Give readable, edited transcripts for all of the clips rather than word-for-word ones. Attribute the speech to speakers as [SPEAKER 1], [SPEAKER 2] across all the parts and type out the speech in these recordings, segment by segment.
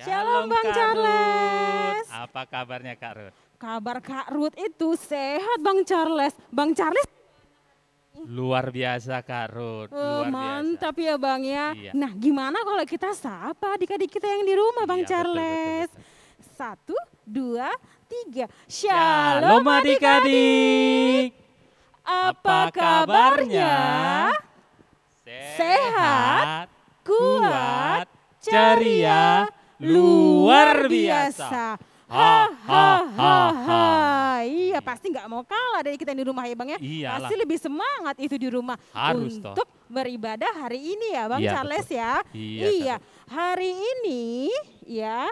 [SPEAKER 1] Shalom Bang
[SPEAKER 2] Kak Ruth.
[SPEAKER 1] Charles.
[SPEAKER 2] Apa kabarnya Kak Ruth?
[SPEAKER 1] Kabar Kak Ruth itu sehat Bang Charles. Bang Charles
[SPEAKER 2] Luar biasa Kak Ruth, luar
[SPEAKER 1] mantap
[SPEAKER 2] biasa.
[SPEAKER 1] ya Bang ya.
[SPEAKER 2] Iya.
[SPEAKER 1] Nah gimana kalau kita sapa adik-adik kita yang di rumah Bang
[SPEAKER 2] Iya,
[SPEAKER 1] Charles.
[SPEAKER 2] betul.
[SPEAKER 1] 1, 2, 3.
[SPEAKER 2] Shalom adik-adik.
[SPEAKER 1] Apa kabarnya?
[SPEAKER 2] Sehat,
[SPEAKER 1] Kuat,
[SPEAKER 2] ceria, luar biasa.
[SPEAKER 1] Iya pasti nggak mau kalah dari kita yang di rumah ya Bang ya.
[SPEAKER 2] Iyalah.
[SPEAKER 1] Pasti lebih semangat itu di rumah
[SPEAKER 2] Harus
[SPEAKER 1] untuk beribadah hari ini ya Bang
[SPEAKER 2] Iya,
[SPEAKER 1] Charles
[SPEAKER 2] betul.
[SPEAKER 1] ya.
[SPEAKER 2] Iya,
[SPEAKER 1] Hari ini ya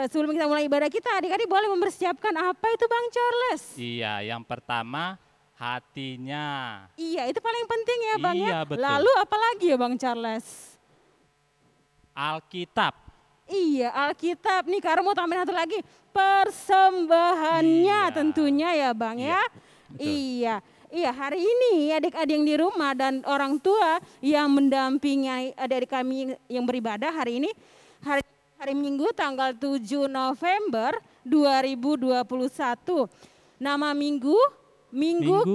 [SPEAKER 1] sebelum kita mulai ibadah kita adik-adik boleh mempersiapkan apa itu Bang Charles?
[SPEAKER 2] Iya, yang pertama hatinya.
[SPEAKER 1] Iya itu paling penting ya Bang
[SPEAKER 2] Iya,
[SPEAKER 1] ya.
[SPEAKER 2] betul.
[SPEAKER 1] Lalu apa lagi ya Bang Charles?
[SPEAKER 2] Alkitab.
[SPEAKER 1] Iya Alkitab nih Kak mau tambahin satu lagi persembahannya
[SPEAKER 2] Iya.
[SPEAKER 1] tentunya ya Bang ya.
[SPEAKER 2] Betul.
[SPEAKER 1] Iya hari ini adik-adik yang di rumah dan orang tua yang mendampingi adik-adik kami yang beribadah hari ini hari Minggu tanggal 7 November 2021. Nama Minggu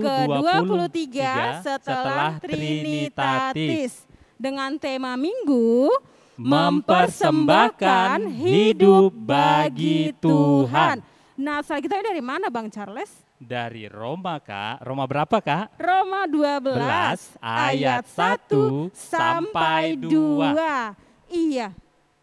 [SPEAKER 1] ke-23 setelah Trinitatis. Dengan tema Minggu mempersembahkan hidup bagi Tuhan. Nah, asal kita dari mana Bang Charles?
[SPEAKER 2] Dari Roma Kak. Roma berapa Kak?
[SPEAKER 1] Roma 12 ayat 1 sampai 2. Iya,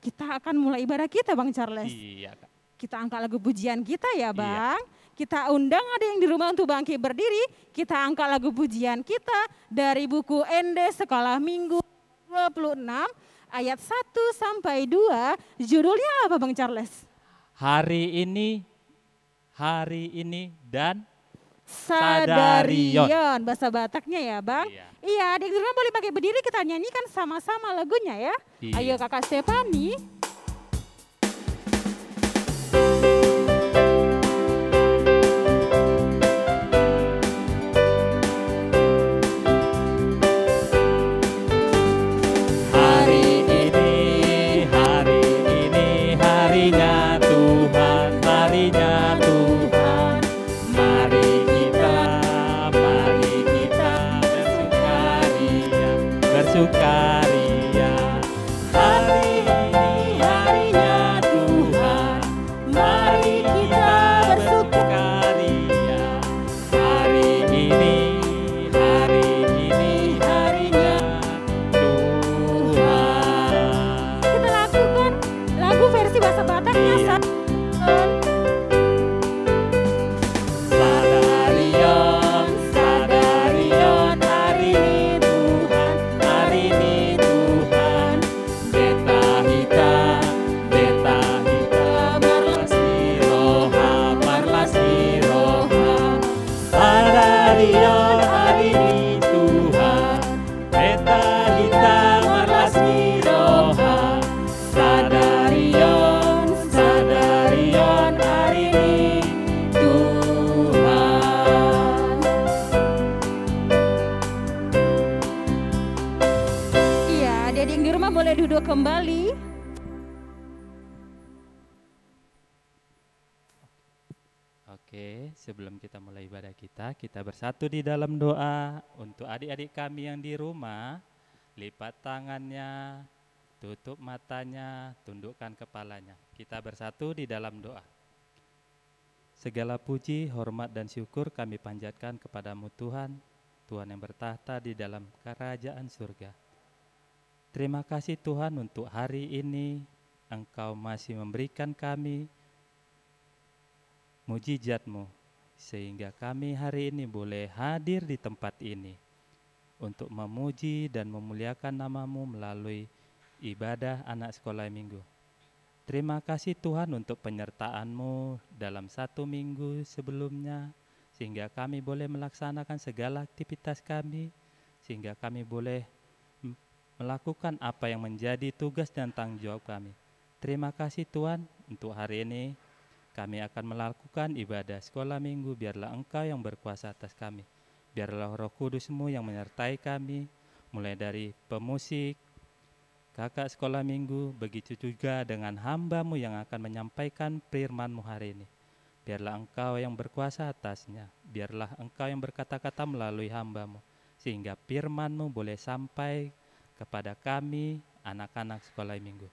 [SPEAKER 1] kita akan mulai ibadah kita Bang Charles.
[SPEAKER 2] Iya Kak.
[SPEAKER 1] Kita angkat lagu pujian kita ya Bang. Kita undang ada yang di rumah untuk bangkit berdiri. Kita angkat lagu pujian kita dari buku ND Sekolah Minggu 26 ayat 1 sampai 2, judulnya apa Bang Charles?
[SPEAKER 2] Hari ini dan
[SPEAKER 1] Sadarion, bahasa Bataknya ya Bang.
[SPEAKER 2] Iya.
[SPEAKER 1] Iya, adik di rumah boleh pakai berdiri kita nyanyikan sama-sama lagunya ya.
[SPEAKER 2] Iya.
[SPEAKER 1] Ayo Kakak Stefani.
[SPEAKER 2] Bersukaria. Hari ini harinya Tuhan, mari kita bersukaria. Hari ini harinya Tuhan.
[SPEAKER 1] Kita lakukan lagu versi bahasa Bataknya.
[SPEAKER 2] Iya. Sadarion, hari ini Tuhan, beta hita, marlas roha. Sadarion, hari ini Tuhan, beta hita, marlas roha. Sadarion, hari ini Tuhan.
[SPEAKER 1] Iya, adik-adik yang di rumah boleh duduk kembali.
[SPEAKER 2] Oke, sebelum kita mulai ibadah kita bersatu di dalam doa untuk adik-adik kami yang di rumah. Lipat tangannya, tutup matanya, tundukkan kepalanya. Kita bersatu di dalam doa. Segala puji, hormat dan syukur kami panjatkan kepadamu Tuhan, Tuhan yang bertahta di dalam kerajaan surga. Terima kasih Tuhan untuk hari ini, Engkau masih memberikan kami mujizat-Mu, sehingga kami hari ini boleh hadir di tempat ini untuk memuji dan memuliakan nama-Mu melalui ibadah anak sekolah minggu. Terima kasih Tuhan untuk penyertaan-Mu dalam 1 minggu sebelumnya, sehingga kami boleh melaksanakan segala aktivitas kami, sehingga kami boleh melakukan apa yang menjadi tugas dan tanggung jawab kami. Terima kasih Tuhan untuk hari ini. Kami akan melakukan ibadah sekolah minggu, biarlah Engkau yang berkuasa atas kami. Biarlah Roh Kudus-Mu yang menyertai kami, mulai dari pemusik, Kakak sekolah minggu, begitu juga dengan hamba-Mu yang akan menyampaikan firman-Mu hari ini. Biarlah Engkau yang berkuasa atasnya, biarlah Engkau yang berkata-kata melalui hamba-Mu, sehingga firman-Mu boleh sampai kepada kami, anak-anak sekolah minggu.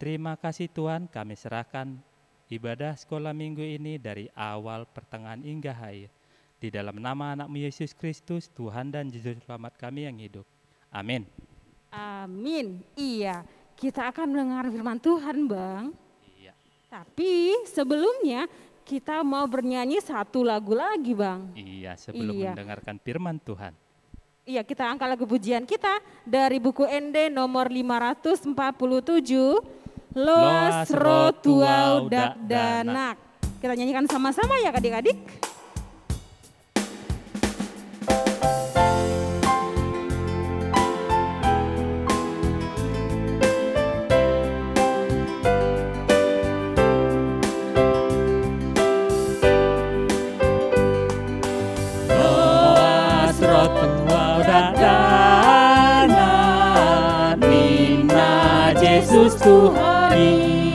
[SPEAKER 2] Terima kasih Tuhan, kami serahkan ibadah sekolah minggu ini dari awal, pertengahan, hingga akhir. Di dalam nama anak-Mu Yesus Kristus, Tuhan dan Juru Selamat kami yang hidup. Amin.
[SPEAKER 1] Amin. Iya, kita akan mendengar firman Tuhan, Bang.
[SPEAKER 2] Iya.
[SPEAKER 1] Tapi sebelumnya kita mau bernyanyi satu lagu lagi, Bang.
[SPEAKER 2] Iya, sebelum mendengarkan firman Tuhan.
[SPEAKER 1] Iya, kita angkat lagu pujian kita dari buku ND nomor 547, Loas Rotuau Dak Danak. Kita nyanyikan sama-sama ya adik-adik.
[SPEAKER 2] Danan Minna Yesus Tuhani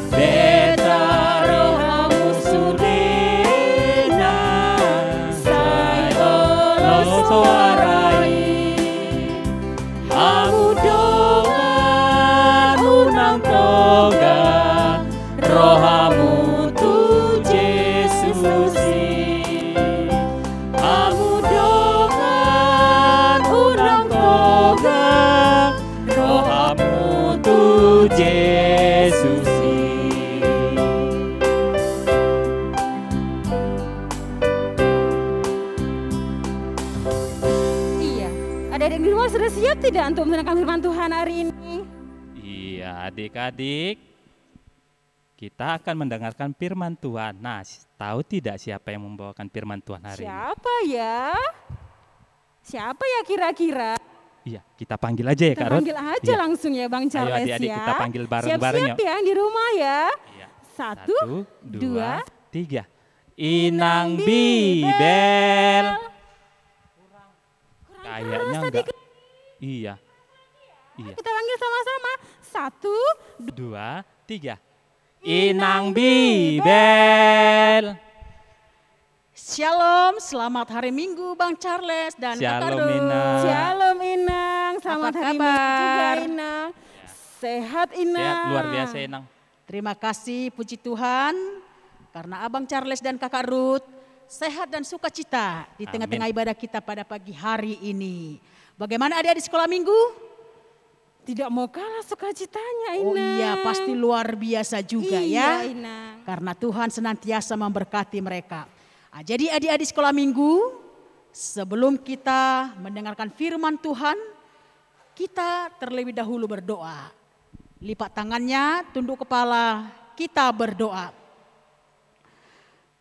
[SPEAKER 2] Beta rohamu sudena Sai olo suarai Hamu dongan unang toga Rohamu tu Yesus Yesus.
[SPEAKER 1] Iya, adik-adik di rumah sudah siap tidak untuk mendengarkan firman Tuhan hari ini?
[SPEAKER 2] Iya, adik-adik, kita akan mendengarkan firman Tuhan. Nah, tahu tidak siapa yang membawakan firman Tuhan hari ini?
[SPEAKER 1] Siapa ya? Siapa ya kira-kira?
[SPEAKER 2] Iya, kita panggil aja ya Kak Rod.
[SPEAKER 1] Panggil aja langsung ya Bang Charles.
[SPEAKER 2] Ayo adik-adik
[SPEAKER 1] ya.
[SPEAKER 2] kita panggil bareng-bareng
[SPEAKER 1] Siap-siap ya di rumah ya.
[SPEAKER 2] Iya.
[SPEAKER 1] 1, 2,
[SPEAKER 2] 3. Inang Bibel. Kayaknya enggak. Iya. Iya.
[SPEAKER 1] Kita panggil sama-sama. 1,
[SPEAKER 2] 2, 3. Inang Bibel.
[SPEAKER 3] Shalom, selamat hari Minggu Bang Charles dan Kak
[SPEAKER 2] Shalom
[SPEAKER 3] Rod.
[SPEAKER 2] Inang.
[SPEAKER 1] Shalom Inang, selamat
[SPEAKER 3] Apa
[SPEAKER 1] hari
[SPEAKER 3] kabar?
[SPEAKER 1] Minggu juga Inang. Sehat Inang.
[SPEAKER 2] Sehat luar biasa Inang.
[SPEAKER 3] Terima kasih puji Tuhan karena Abang Charles dan Kakak Ruth sehat dan sukacita di tengah-tengah ibadah kita pada pagi hari ini. Bagaimana adik-adik sekolah minggu?
[SPEAKER 1] Tidak mau kalah sukacitanya Inang.
[SPEAKER 3] Oh iya, pasti luar biasa juga ya.
[SPEAKER 1] Inang.
[SPEAKER 3] Karena Tuhan senantiasa memberkati mereka. Nah, jadi adik-adik sekolah minggu, sebelum kita mendengarkan firman Tuhan, kita terlebih dahulu berdoa. Lipat tangannya, tunduk kepala, kita berdoa.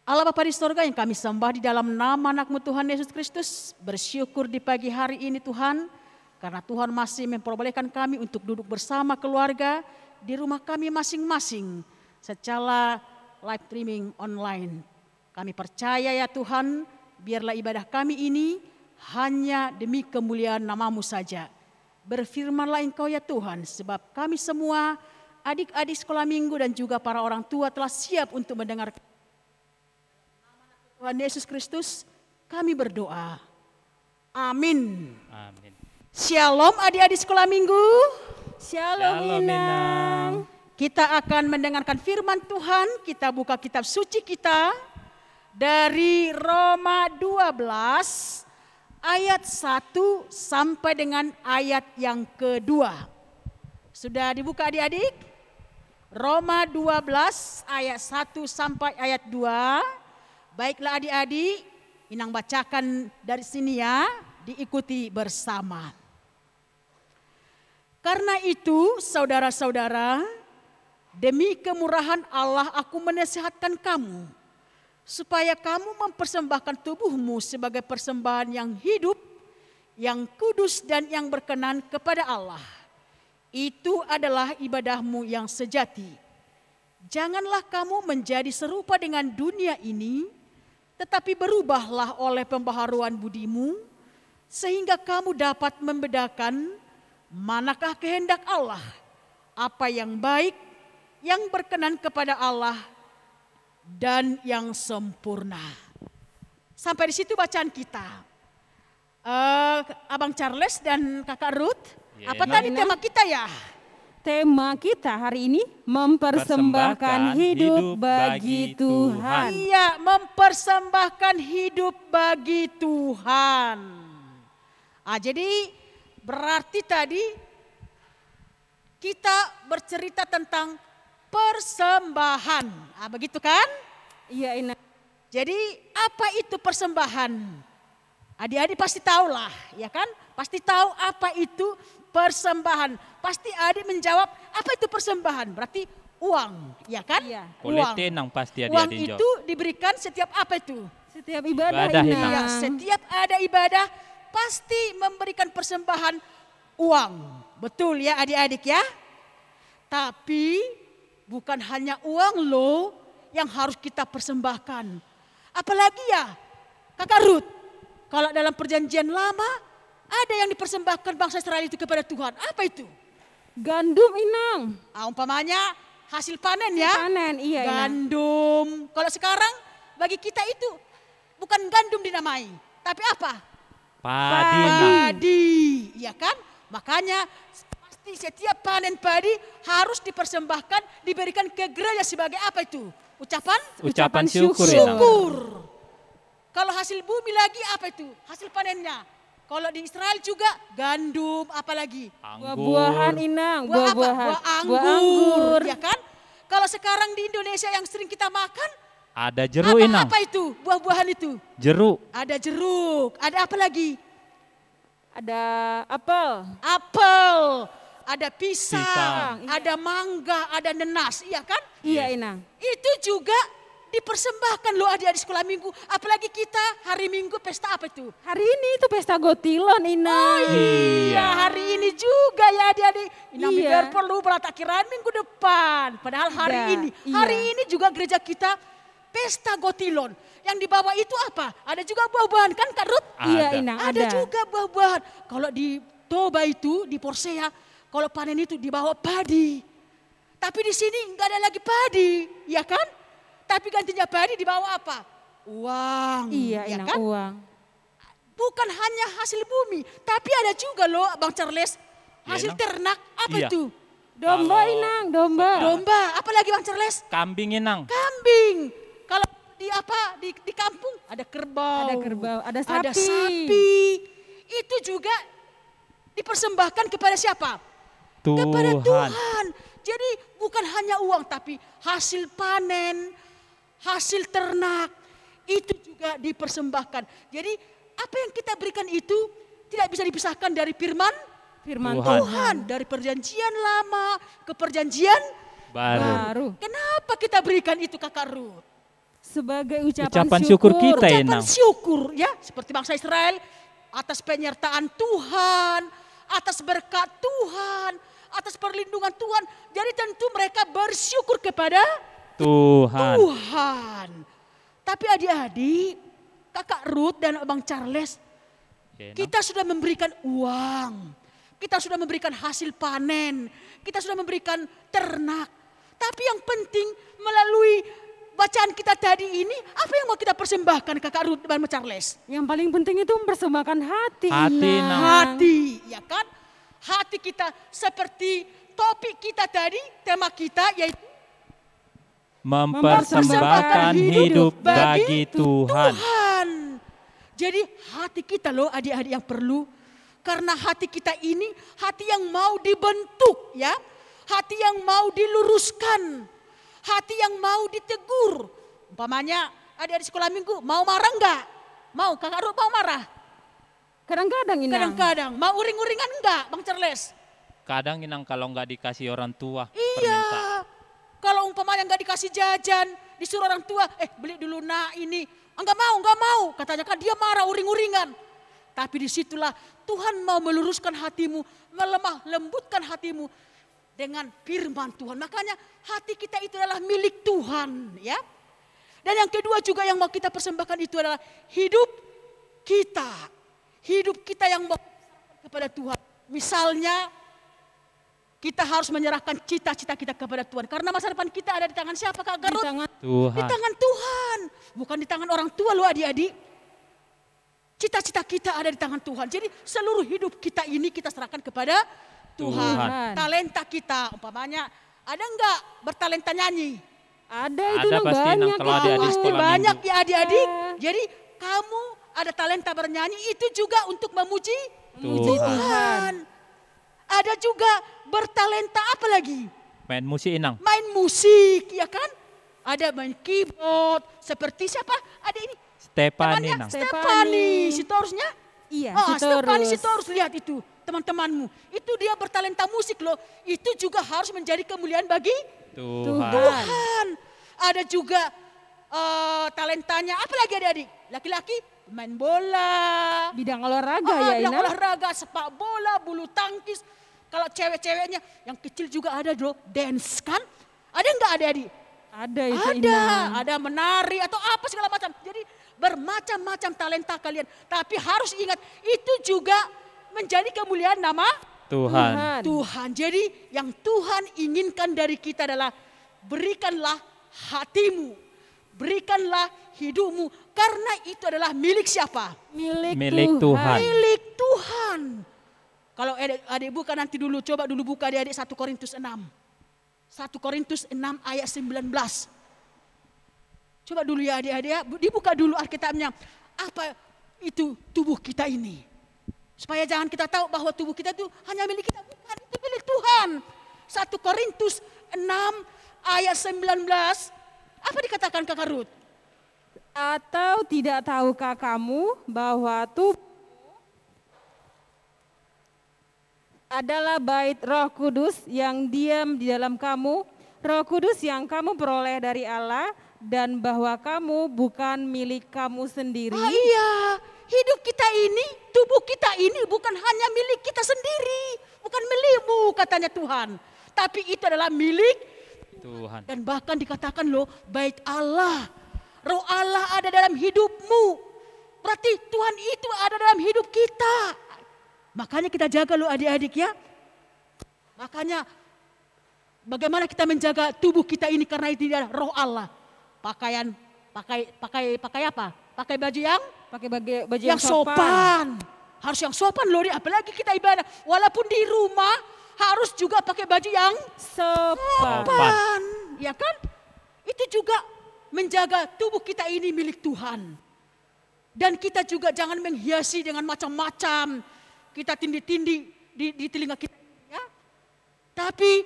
[SPEAKER 3] Allah Bapa di sorga yang kami sembah di dalam nama anak-Mu Tuhan Yesus Kristus, bersyukur di pagi hari ini Tuhan, karena Tuhan masih memperbolehkan kami untuk duduk bersama keluarga di rumah kami masing-masing secara live streaming online. Kami percaya ya Tuhan, biarlah ibadah kami ini hanya demi kemuliaan nama-Mu saja. Berfirmanlah Engkau ya Tuhan, sebab kami semua adik-adik sekolah minggu dan juga para orang tua telah siap untuk mendengar Tuhan Yesus Kristus. Kami berdoa. Amin.
[SPEAKER 2] Amin.
[SPEAKER 3] Shalom adik-adik sekolah minggu.
[SPEAKER 1] Shalom Inang.
[SPEAKER 3] Kita akan mendengarkan firman Tuhan, kita buka kitab suci kita. Dari Roma 12 ayat 1 sampai dengan ayat yang kedua. Sudah dibuka adik-adik? Roma 12 ayat 1 sampai ayat 2. Baiklah adik-adik, Inang bacakan dari sini ya, diikuti bersama. Karena itu saudara-saudara, demi kemurahan Allah aku menasihatkan kamu, supaya kamu mempersembahkan tubuhmu sebagai persembahan yang hidup, yang kudus dan yang berkenan kepada Allah. Itu adalah ibadahmu yang sejati. Janganlah kamu menjadi serupa dengan dunia ini, tetapi berubahlah oleh pembaharuan budimu, sehingga kamu dapat membedakan manakah kehendak Allah, apa yang baik, yang berkenan kepada Allah, dan yang sempurna. Sampai di situ bacaan kita. Abang Charles dan Kakak Ruth, apa tadi tema kita ya?
[SPEAKER 1] Tema kita hari ini mempersembahkan hidup bagi Tuhan.
[SPEAKER 3] Iya, mempersembahkan hidup bagi Tuhan. Jadi berarti tadi kita bercerita tentang persembahan. Begitu kan?
[SPEAKER 1] Iya, Ina.
[SPEAKER 3] Jadi apa itu persembahan? Adik-adik pasti tahu lah, ya kan? Pasti tahu apa itu persembahan. Pasti adik menjawab, apa itu persembahan? Berarti uang, ya kan?
[SPEAKER 1] Iya.
[SPEAKER 3] Uang.
[SPEAKER 2] Tenang pasti
[SPEAKER 3] Uang
[SPEAKER 2] adik-adik
[SPEAKER 3] itu diberikan setiap apa itu?
[SPEAKER 1] Setiap ibadah,
[SPEAKER 2] Ibadah,
[SPEAKER 1] Ina.
[SPEAKER 2] Ina.
[SPEAKER 3] Ya, setiap ada ibadah pasti memberikan persembahan uang. Betul ya adik-adik ya? Tapi bukan hanya uang loh yang harus kita persembahkan. Apalagi ya Kakak Ruth, kalau dalam perjanjian lama ada yang dipersembahkan bangsa Israel itu kepada Tuhan. Apa itu?
[SPEAKER 1] Gandum, Inang.
[SPEAKER 3] Umpamanya hasil panen ya.
[SPEAKER 1] Panen, iya, Inang.
[SPEAKER 3] Gandum. Kalau sekarang bagi kita itu bukan gandum dinamai. Tapi apa?
[SPEAKER 2] Padi. Nah.
[SPEAKER 3] Padi. Ya kan? Makanya pasti setiap panen padi harus dipersembahkan, diberikan ke gereja sebagai apa itu?
[SPEAKER 2] Ucapan syukur.
[SPEAKER 3] Syukur. Kalau hasil bumi lagi apa itu? Hasil panennya. Kalau di Israel juga gandum, apalagi?
[SPEAKER 1] Buah-buahan, Inang.
[SPEAKER 3] Buah apa?
[SPEAKER 1] Buah-buahan.
[SPEAKER 3] Buah anggur. Ya kan? Kalau sekarang di Indonesia yang sering kita makan,
[SPEAKER 2] Ada jeruk, Inang.
[SPEAKER 3] apa itu? Buah-buahan itu?
[SPEAKER 2] Jeruk.
[SPEAKER 3] Ada jeruk. Ada apa lagi?
[SPEAKER 1] Ada apel.
[SPEAKER 3] Apel. Ada pisang.
[SPEAKER 2] Pisang.
[SPEAKER 3] Ada mangga. Ada nenas. Iya kan?
[SPEAKER 1] Iya, Inang.
[SPEAKER 3] Itu juga dipersembahkan loh adik-adik sekolah minggu. Apalagi kita hari minggu pesta apa itu?
[SPEAKER 1] Hari ini itu pesta gotilon, Inang.
[SPEAKER 3] Iya, hari ini juga ya adik-adik. Inang
[SPEAKER 1] Iya.
[SPEAKER 3] perlu tak kirain minggu depan. Padahal hari
[SPEAKER 1] Iya,
[SPEAKER 3] ini.
[SPEAKER 1] iya.
[SPEAKER 3] Hari ini juga gereja kita pesta gotilon. Yang dibawa itu apa? Ada juga buah-buahan kan Kak Ruth?
[SPEAKER 1] Iya,
[SPEAKER 2] Ada.
[SPEAKER 1] Inang,
[SPEAKER 3] Ada juga buah-buahan. Kalau di Toba itu, di Porsea, kalau panen itu dibawa padi. Tapi di sini nggak ada lagi padi, ya kan? Tapi gantinya padi dibawa apa? Uang.
[SPEAKER 1] Iya,
[SPEAKER 3] ya
[SPEAKER 1] Inang,
[SPEAKER 3] kan?
[SPEAKER 1] uang.
[SPEAKER 3] Bukan hanya hasil bumi, tapi ada juga loh Bang Charles, hasil
[SPEAKER 2] Inang.
[SPEAKER 3] ternak. Apa
[SPEAKER 2] Iya.
[SPEAKER 3] itu?
[SPEAKER 1] Domba,
[SPEAKER 2] Kalau
[SPEAKER 1] Inang, domba.
[SPEAKER 3] Domba. Apalagi Bang Charles?
[SPEAKER 2] Kambing, Inang.
[SPEAKER 3] Kambing. Kalau di apa? Di kampung ada kerbau.
[SPEAKER 1] Ada kerbau, ada
[SPEAKER 3] Ada
[SPEAKER 1] sapi.
[SPEAKER 3] sapi. Itu juga dipersembahkan kepada siapa? Kepada Tuhan. Jadi bukan hanya uang tapi hasil panen, hasil ternak itu juga dipersembahkan. Jadi apa yang kita berikan itu tidak bisa dipisahkan dari firman
[SPEAKER 1] Firman
[SPEAKER 2] Tuhan.
[SPEAKER 3] Tuhan. Dari perjanjian lama ke perjanjian
[SPEAKER 1] baru.
[SPEAKER 3] Kenapa kita berikan itu Kakak Ruth?
[SPEAKER 1] Sebagai
[SPEAKER 2] Ucapan syukur kita,
[SPEAKER 3] Ucapan
[SPEAKER 2] Inang.
[SPEAKER 3] syukur ya. Seperti bangsa Israel atas penyertaan Tuhan, atas berkat Tuhan, atas perlindungan Tuhan. Jadi tentu mereka bersyukur kepada
[SPEAKER 2] Tuhan.
[SPEAKER 3] Tuhan. Tapi adik-adik, Kakak Ruth dan Abang Charles,
[SPEAKER 2] Ya, Inang.
[SPEAKER 3] kita sudah memberikan uang. Kita sudah memberikan hasil panen. Kita sudah memberikan ternak. Tapi yang penting melalui bacaan kita tadi ini, apa yang mau kita persembahkan Kakak Ruth dan Abang Charles?
[SPEAKER 1] Yang paling penting itu mempersembahkan hati,
[SPEAKER 2] Hati,
[SPEAKER 1] Inang.
[SPEAKER 2] Inang.
[SPEAKER 3] Hati, ya kan? Hati kita seperti topik kita tadi, tema kita yaitu
[SPEAKER 2] Mempersembahkan hidup bagi Tuhan.
[SPEAKER 3] Tuhan. Jadi hati kita loh adik-adik yang perlu. Karena hati kita ini hati yang mau dibentuk ya. Hati yang mau diluruskan. Hati yang mau ditegur. Umpamanya adik-adik sekolah minggu mau marah enggak? Mau, Kakak Ruth mau marah?
[SPEAKER 1] Kadang-kadang, Inang.
[SPEAKER 3] Kadang-kadang. Mau uring-uringan enggak Bang Charles?
[SPEAKER 2] Kadang, Inang, kalau nggak dikasih orang tua
[SPEAKER 3] Iya.
[SPEAKER 2] permintaan.
[SPEAKER 3] Kalau umpamanya enggak dikasih jajan, disuruh orang tua, beli dulu nak ini. Enggak mau. Katanya kan dia marah uring-uringan. Tapi disitulah Tuhan mau meluruskan hatimu, melemah lembutkan hatimu dengan firman Tuhan. Makanya hati kita itu adalah milik Tuhan ya. Dan yang kedua juga yang mau kita persembahkan itu adalah hidup kita. Hidup kita yang mau kepada Tuhan. Misalnya kita harus menyerahkan cita-cita kita kepada Tuhan. Karena masa depan kita ada di tangan siapa Kak Garut?
[SPEAKER 1] Di tangan
[SPEAKER 2] Tuhan.
[SPEAKER 3] Di tangan Tuhan. Bukan di tangan orang tua loh adik-adik. Cita-cita kita ada di tangan Tuhan. Jadi seluruh hidup kita ini kita serahkan kepada Tuhan.
[SPEAKER 2] Tuhan.
[SPEAKER 3] Talenta kita umpamanya ada enggak bertalenta nyanyi?
[SPEAKER 1] Ada itu
[SPEAKER 2] Ada
[SPEAKER 1] Nang,
[SPEAKER 2] pasti, Nang,
[SPEAKER 1] banyak
[SPEAKER 2] kalau
[SPEAKER 1] itu.
[SPEAKER 2] adik-adik
[SPEAKER 3] Pasti
[SPEAKER 2] sekolah
[SPEAKER 3] banyak
[SPEAKER 2] minggu.
[SPEAKER 3] ya adik-adik. Jadi kamu ada talenta bernyanyi itu juga untuk memuji
[SPEAKER 2] Tuhan.
[SPEAKER 3] Tuhan. Ada juga bertalenta apa lagi?
[SPEAKER 2] Main musik Inang.
[SPEAKER 3] Main musik, ya kan? Ada main keyboard, seperti siapa? Ada ini.
[SPEAKER 2] Stepani
[SPEAKER 3] Namanya
[SPEAKER 2] Nang.
[SPEAKER 3] Stefani, Sitorusnya.
[SPEAKER 1] Iya,
[SPEAKER 3] Stefani
[SPEAKER 1] Sitorus.
[SPEAKER 3] Sitorus, lihat itu teman-temanmu. Itu dia bertalenta musik loh. Itu juga harus menjadi kemuliaan bagi
[SPEAKER 2] Tuhan.
[SPEAKER 3] Tuhan. Ada juga talentanya, apa lagi adik-adik? Laki-laki main bola.
[SPEAKER 1] Bidang olahraga ya
[SPEAKER 3] Bidang
[SPEAKER 1] Ina.
[SPEAKER 3] olahraga, sepak bola, bulu tangkis. Kalau cewek-ceweknya yang kecil juga ada loh, dance kan? Ada enggak adik-adik?
[SPEAKER 1] Ada itu
[SPEAKER 3] Ada,
[SPEAKER 1] Ina.
[SPEAKER 3] ada menari atau apa segala macam. Jadi bermacam-macam talenta kalian. Tapi harus ingat, itu juga menjadi kemuliaan nama
[SPEAKER 2] Tuhan.
[SPEAKER 3] Tuhan. Jadi yang Tuhan inginkan dari kita adalah berikanlah hatimu, berikanlah hidupmu. Karena itu adalah milik siapa?
[SPEAKER 2] Milik Tuhan.
[SPEAKER 3] Milik Tuhan. Kalau adik buka nanti dulu, coba dulu buka adik 1 Korintus 6. 1 Korintus 6 ayat 19. Coba dulu ya adik-adik, dibuka dulu Alkitabnya. Apa itu tubuh kita ini? Supaya jangan kita tahu bahwa tubuh kita itu hanya milik kita, bukan, itu milik Tuhan. 1 Korintus 6 ayat 19, apa dikatakan Kakak Ruth?
[SPEAKER 1] Atau tidak tahukah kamu bahwa tubuh adalah bait Roh Kudus yang diam di dalam kamu, Roh Kudus yang kamu peroleh dari Allah, dan bahwa kamu bukan milik kamu sendiri.
[SPEAKER 3] Iya, hidup kita ini, tubuh kita ini bukan hanya milik kita sendiri, bukan milikmu katanya Tuhan, tapi itu adalah milik
[SPEAKER 2] Tuhan.
[SPEAKER 3] dan bahkan dikatakan loh, bait Allah, Roh Allah ada dalam hidupmu. Berarti Tuhan itu ada dalam hidup kita. Makanya kita jaga loh adik-adik ya. Makanya bagaimana kita menjaga tubuh kita ini karena itu adalah Roh Allah. Pakai apa? Pakai baju yang
[SPEAKER 1] Baju yang
[SPEAKER 3] sopan. Harus yang sopan loh, apalagi kita ibadah. Walaupun di rumah harus juga pakai baju yang sopan. Ya kan? Itu juga menjaga tubuh kita ini milik Tuhan. Dan kita juga jangan menghiasi dengan macam-macam. Kita tindih-tindih di telinga kita. Ya. Tapi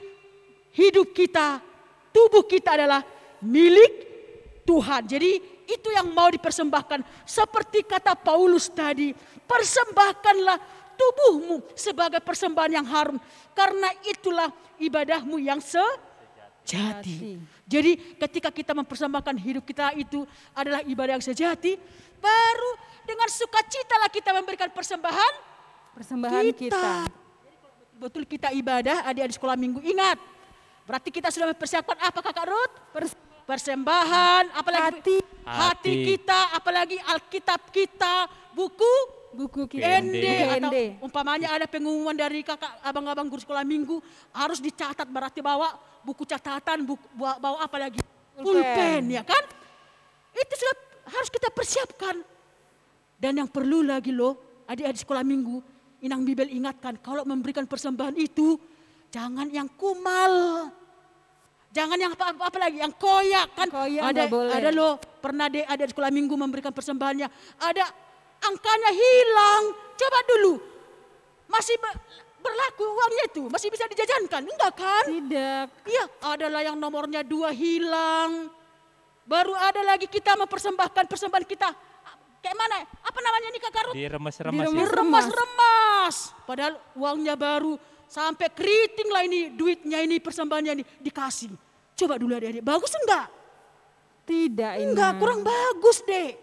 [SPEAKER 3] hidup kita, tubuh kita adalah milik Tuhan. Jadi itu yang mau dipersembahkan. Seperti kata Paulus tadi, persembahkanlah tubuhmu sebagai persembahan yang harum. Karena itulah ibadahmu yang sejati. Jadi ketika kita mempersembahkan hidup kita itu adalah ibadah yang sejati, baru dengan sukacitalah kita memberikan persembahan
[SPEAKER 1] kita.
[SPEAKER 3] Betul kita ibadah, adik-adik sekolah minggu ingat. Berarti kita sudah mempersiapkan apa Kakak Ruth? Persembahan, apalagi hati kita, apalagi Alkitab kita, buku
[SPEAKER 1] kita.
[SPEAKER 3] atau umpamanya ada pengumuman dari kakak abang-abang guru sekolah minggu harus dicatat, berarti bawa buku catatan, bawa apa lagi? Pulpen ya kan? Itu sudah harus kita persiapkan. Dan yang perlu lagi loh, adik-adik sekolah minggu, Inang Bibel ingatkan kalau memberikan persembahan itu jangan yang kumal. Jangan yang apa lagi, yang koyak kan. Ada loh, pernah ada di sekolah minggu memberikan persembahannya. Ada angkanya hilang. Coba dulu, masih berlaku uangnya itu, masih bisa dijajankan, enggak kan?
[SPEAKER 1] Tidak.
[SPEAKER 3] Iya, adalah yang nomornya 2 hilang. Baru ada lagi kita mempersembahkan persembahan kita. Kayak mana? Apa namanya ini Kakak Ruth?
[SPEAKER 2] Diremas-remas.
[SPEAKER 3] Diremas-remas. Padahal uangnya baru. Sampai keriting lah ini, duitnya ini, persembahannya ini dikasih. Coba dulu adik-adik, bagus enggak?
[SPEAKER 1] Tidak,
[SPEAKER 3] enggak, kurang bagus deh.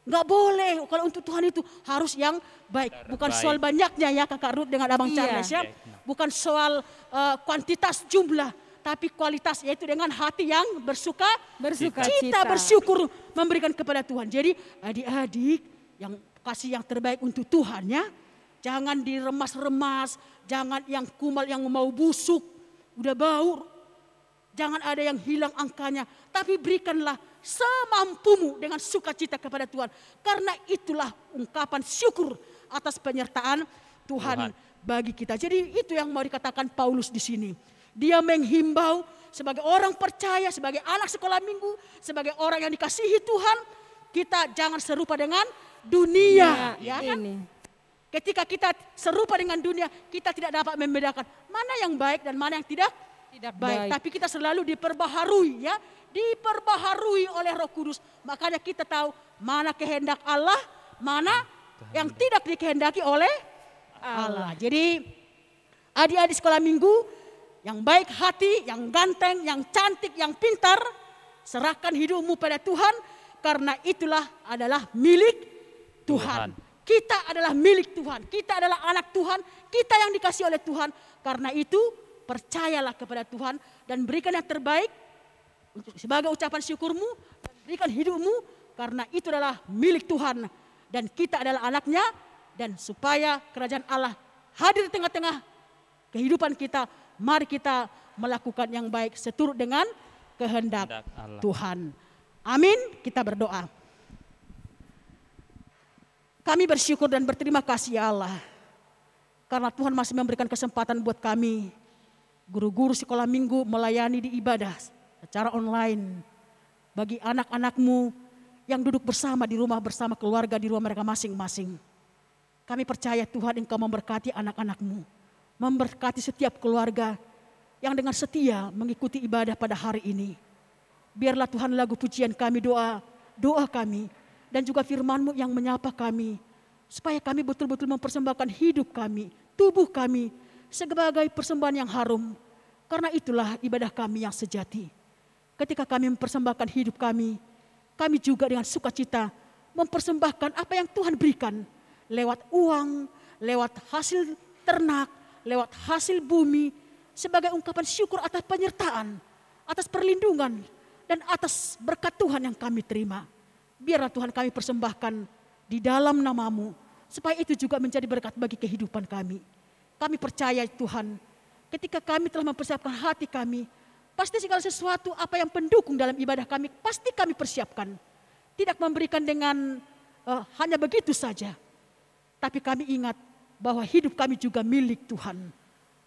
[SPEAKER 3] Enggak boleh, kalau untuk Tuhan itu harus yang baik. Bukan soal banyaknya ya Kakak Ruth dengan Abang Charles ya. Bukan soal kuantitas jumlah, tapi kualitas, yaitu dengan hati yang bersuka cita, bersyukur memberikan kepada Tuhan. Jadi adik-adik yang kasih yang terbaik untuk Tuhan ya. Jangan diremas-remas, jangan yang kumal yang mau busuk, udah bau. Jangan ada yang hilang angkanya, tapi berikanlah semampumu dengan sukacita kepada Tuhan. Karena itulah ungkapan syukur atas penyertaan Tuhan bagi kita. Jadi itu yang mau dikatakan Paulus di sini. Dia menghimbau sebagai orang percaya, sebagai anak sekolah minggu, sebagai orang yang dikasihi Tuhan, kita jangan serupa dengan dunia. Ya kan? Ketika kita serupa dengan dunia, kita tidak dapat membedakan mana yang baik dan mana yang tidak baik. Tapi kita selalu diperbaharui, ya, diperbaharui oleh Roh Kudus. Makanya kita tahu mana kehendak Allah, mana yang tidak dikehendaki oleh Allah. Jadi adik-adik sekolah minggu yang baik hati, yang ganteng, yang cantik, yang pintar, serahkan hidupmu pada Tuhan, karena itulah adalah milik Tuhan. Kita adalah milik Tuhan, kita adalah anak Tuhan, kita yang dikasih oleh Tuhan. Karena itu percayalah kepada Tuhan dan berikan yang terbaik untuk sebagai ucapan syukurmu, dan berikan hidupmu karena itu adalah milik Tuhan dan kita adalah anaknya. Dan supaya kerajaan Allah hadir di tengah-tengah kehidupan kita, mari kita melakukan yang baik seturut dengan kehendak Tuhan. Amin, kita berdoa. Kami bersyukur dan berterima kasih ya Allah, karena Tuhan masih memberikan kesempatan buat kami, guru-guru sekolah minggu, melayani di ibadah secara online. Bagi anak-anakmu yang duduk bersama di rumah bersama keluarga di rumah mereka masing-masing. Kami percaya Tuhan Engkau memberkati anak-anakmu, memberkati setiap keluarga yang dengan setia mengikuti ibadah pada hari ini. Biarlah Tuhan lagu pujian kami, doa kami, dan juga firman-Mu yang menyapa kami, supaya kami betul-betul mempersembahkan hidup kami, tubuh kami, sebagai persembahan yang harum. Karena itulah ibadah kami yang sejati. Ketika kami mempersembahkan hidup kami juga dengan sukacita mempersembahkan apa yang Tuhan berikan, lewat uang, lewat hasil ternak, lewat hasil bumi, sebagai ungkapan syukur atas penyertaan, atas perlindungan, dan atas berkat Tuhan yang kami terima. Biarlah Tuhan kami persembahkan di dalam nama-Mu, supaya itu juga menjadi berkat bagi kehidupan kami. Kami percaya Tuhan, ketika kami telah mempersiapkan hati kami, pasti segala sesuatu apa yang pendukung dalam ibadah kami, pasti kami persiapkan. Tidak memberikan dengan hanya begitu saja. Tapi kami ingat bahwa hidup kami juga milik Tuhan.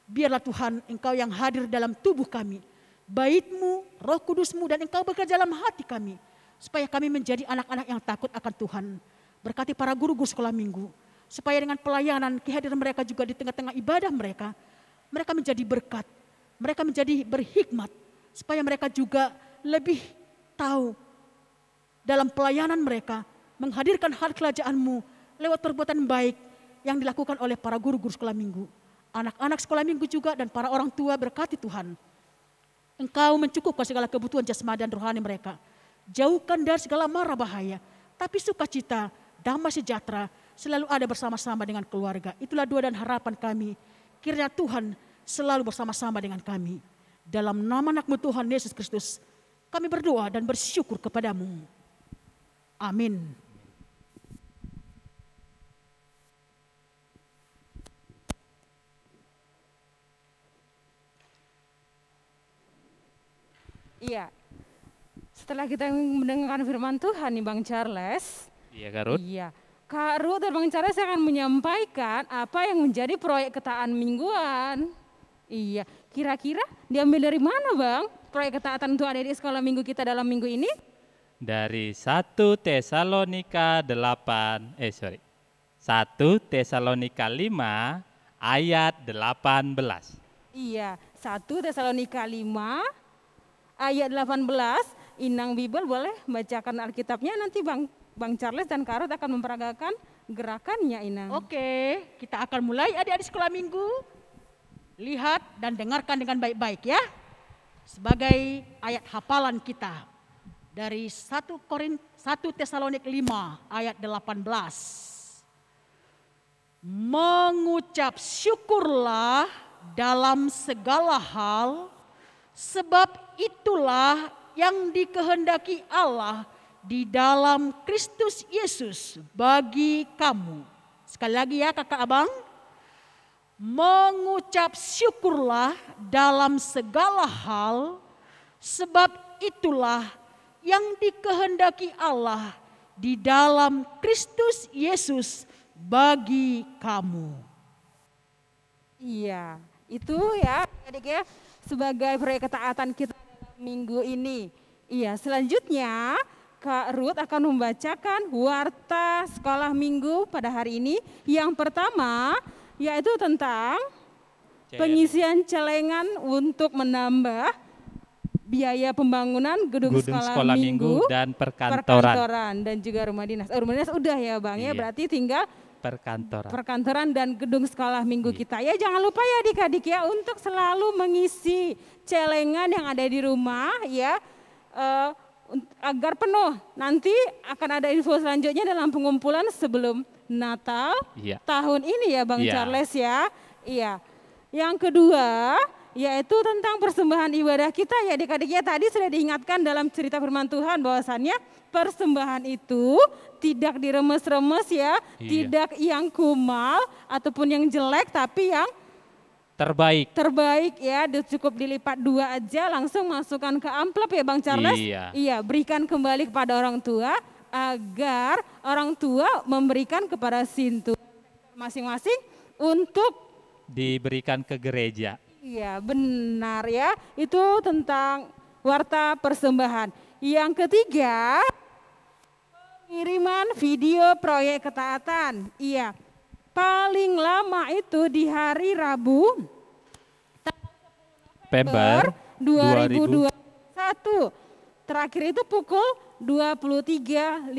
[SPEAKER 3] Biarlah Tuhan Engkau yang hadir dalam tubuh kami, Bait-Mu, Roh Kudus-Mu, dan Engkau bekerja dalam hati kami, supaya kami menjadi anak-anak yang takut akan Tuhan. Berkati para guru-guru sekolah minggu, supaya dengan pelayanan, kehadiran mereka juga di tengah-tengah ibadah mereka, mereka menjadi berkat, mereka menjadi berhikmat, supaya mereka juga lebih tahu dalam pelayanan mereka, menghadirkan hal kerajaan-Mu lewat perbuatan baik yang dilakukan oleh para guru-guru sekolah minggu. Anak-anak sekolah minggu juga dan para orang tua, berkati Tuhan. Engkau mencukupkan segala kebutuhan jasmani dan rohani mereka. Jauhkan dari segala mara bahaya, tapi sukacita, damai sejahtera selalu ada bersama-sama dengan keluarga. Itulah doa dan harapan kami. Kiranya Tuhan selalu bersama-sama dengan kami. Dalam nama anak-Mu Tuhan Yesus Kristus, kami berdoa dan bersyukur kepada-Mu. Amin.
[SPEAKER 1] Iya. Setelah kita mendengarkan firman Tuhan nih Bang Charles.
[SPEAKER 2] Iya Kak Ruth.
[SPEAKER 1] Iya. Kak Ruth dan Bang Charles akan menyampaikan apa yang menjadi proyek ketaatan mingguan. Iya. Kira-kira diambil dari mana Bang? Proyek ketaatan untuk adik-adik sekolah minggu kita dalam minggu ini?
[SPEAKER 2] Dari 1 Tesalonika 1 Tesalonika 5 ayat 18.
[SPEAKER 1] Iya, 1 Tesalonika 5 ayat 18. Inang Bibel boleh bacakan Alkitabnya, nanti Bang Charles dan Kak Ruth akan memperagakan gerakannya Inang.
[SPEAKER 3] Oke, kita akan mulai adik-adik sekolah minggu. Lihat dan dengarkan dengan baik-baik ya. Sebagai ayat hafalan kita dari 1 Tesalonik 5 ayat 18. Mengucap syukurlah dalam segala hal, sebab itulah yang dikehendaki Allah di dalam Kristus Yesus bagi kamu. Sekali lagi ya kakak abang. Mengucap syukurlah dalam segala hal, sebab itulah yang dikehendaki Allah di dalam Kristus Yesus bagi kamu.
[SPEAKER 1] Iya, itu ya adik ya sebagai proyek ketaatan kita dalam minggu ini. Iya, selanjutnya Kak Ruth akan membacakan warta sekolah minggu pada hari ini. Yang pertama yaitu tentang pengisian celengan untuk menambah biaya pembangunan gedung sekolah minggu
[SPEAKER 2] dan perkantoran.
[SPEAKER 1] Dan juga rumah dinas. Rumah dinas udah ya Bang ya, berarti tinggal perkantoran dan gedung sekolah minggu kita. Ya jangan lupa ya adik-adik ya untuk selalu mengisi celengan yang ada di rumah ya agar penuh. Nanti akan ada info selanjutnya dalam pengumpulan sebelum Natal tahun ini ya Bang Charles ya. Iya. Yang kedua yaitu tentang persembahan ibadah kita ya adik-adik ya. Tadi sudah diingatkan dalam cerita firman Tuhan bahwasannya persembahan itu tidak diremes-remes ya, tidak yang kumal ataupun yang jelek tapi yang terbaik ya, cukup dilipat 2 aja langsung masukkan ke amplop ya Bang Charles. Iya, berikan kembali kepada orang tua agar orang tua memberikan kepada sintu masing-masing untuk
[SPEAKER 2] diberikan ke gereja.
[SPEAKER 1] Iya benar ya, itu tentang warta persembahan. Yang ketiga, pengiriman video proyek ketaatan. Iya, paling lama itu di hari Rabu November 2021. Terakhir itu pukul 23.59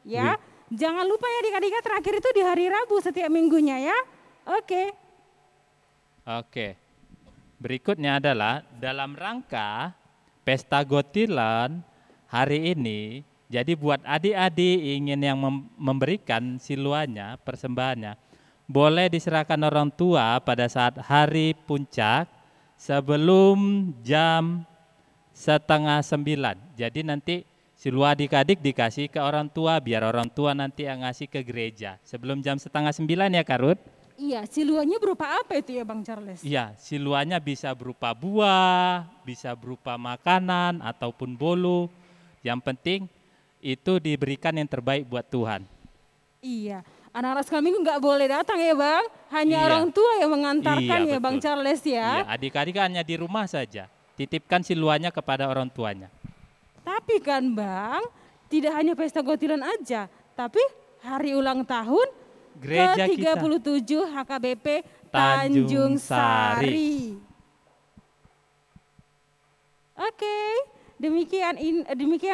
[SPEAKER 1] ya. Jangan lupa ya adik-adik terakhir itu di hari Rabu setiap minggunya ya.
[SPEAKER 2] Oke. Berikutnya adalah dalam rangka Pesta Gotilan hari ini. Jadi buat adik-adik ingin yang memberikan siluannya, persembahannya, boleh diserahkan orang tua pada saat hari puncak sebelum jam 8:30. Jadi nanti siluan adik-adik dikasih ke orang tua biar orang tua nanti yang ngasih ke gereja. Sebelum jam 8:30 ya Kak Ruth?
[SPEAKER 1] Iya, siluannya berupa apa itu ya Bang Charles?
[SPEAKER 2] Iya, siluannya bisa berupa buah, bisa berupa makanan ataupun bolu. Yang penting itu diberikan yang terbaik buat Tuhan.
[SPEAKER 1] Iya, anak-anak sekolah minggu nggak boleh datang ya Bang, hanya orang tua yang mengantarkan ya betul. Bang Charles ya.
[SPEAKER 2] Iya, adik-adik hanya di rumah saja, titipkan siluannya kepada orang tuanya.
[SPEAKER 1] Tapi kan Bang, tidak hanya Pesta Gotilan aja, tapi hari ulang tahun
[SPEAKER 2] gereja
[SPEAKER 1] ke-37 HKBP Tanjung Sari. Oke, demikian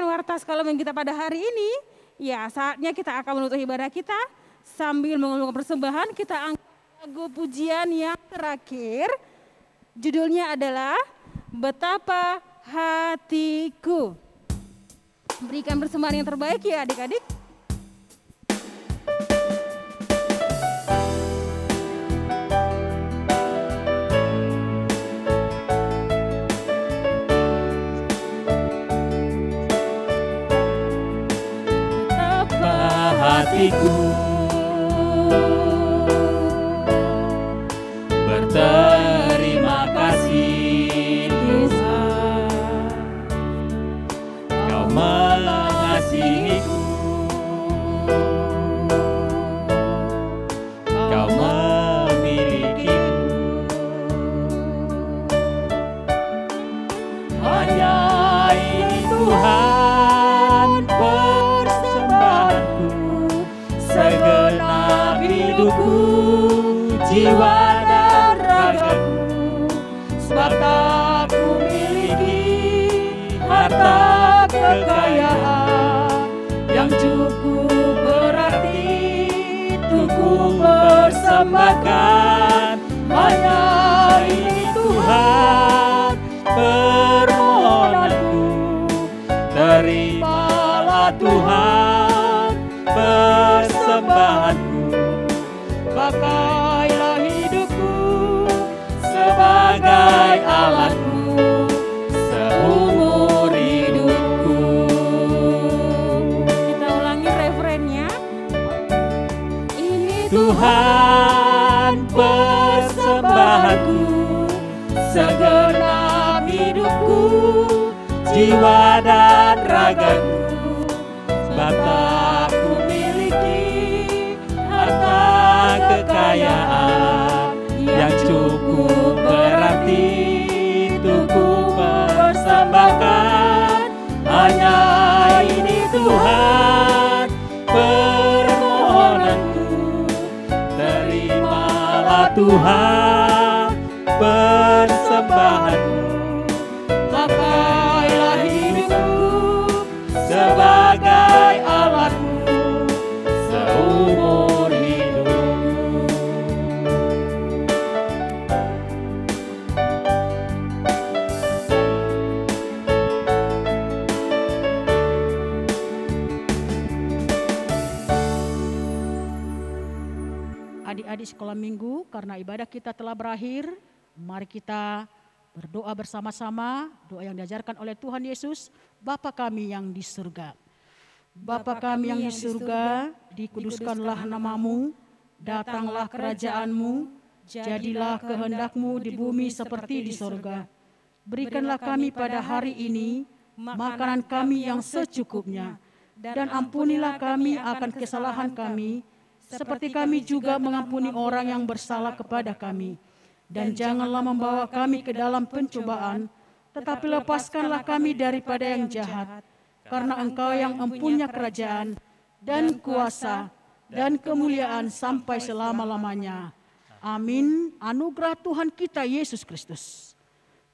[SPEAKER 1] warta sekolah minggu kita pada hari ini. Ya, saatnya kita akan menutup ibadah kita sambil mengumpulkan persembahan. Kita angkat lagu pujian yang terakhir. Judulnya adalah Betapa Hatiku. Berikan persembahan yang terbaik ya adik-adik.
[SPEAKER 2] Hatiku berterima kasih Tuhan, Kau mengasihiku, Kau memilikiku. Hanya ini Tuhan segenap hidupku, jiwa dan ragaku, sebab tak ku miliki harta kekayaan yang cukup berarti untuk ku persembahkan. Hanya ini Tuhan permohonanku, terimalah Tuhan persembahanku, pakailah hidupku sebagai alatmu seumur hidupku.
[SPEAKER 1] Kita ulangi refrennya.
[SPEAKER 2] Tuhan persembahanku, segenap hidupku, jiwa dan ragaku. Bapa, ku miliki harta kekayaan yang cukup berarti untuk ku persembahkan. Hanya ini Tuhan permohonanku, terimalah Tuhan persembahanku. Pakailah hidupku sebagai alatmu seumur hidupku.
[SPEAKER 3] Adik-adik sekolah minggu, karena ibadah kita telah berakhir, mari kita berdoa bersama-sama, doa yang diajarkan oleh Tuhan Yesus. Bapa kami yang di surga. Bapa kami yang di surga, dikuduskanlah namamu, datanglah kerajaanmu, jadilah kehendakmu di bumi seperti di surga. Berikanlah kami pada hari ini makanan kami yang secukupnya, dan ampunilah kami akan kesalahan kami, seperti kami juga mengampuni orang yang bersalah kepada kami. Dan janganlah membawa kami ke dalam pencobaan, tetapi lepaskanlah kami daripada yang jahat. Karena Engkau yang empunya kerajaan dan kuasa dan kemuliaan sampai selama-lamanya. Amin. Anugerah Tuhan kita Yesus Kristus,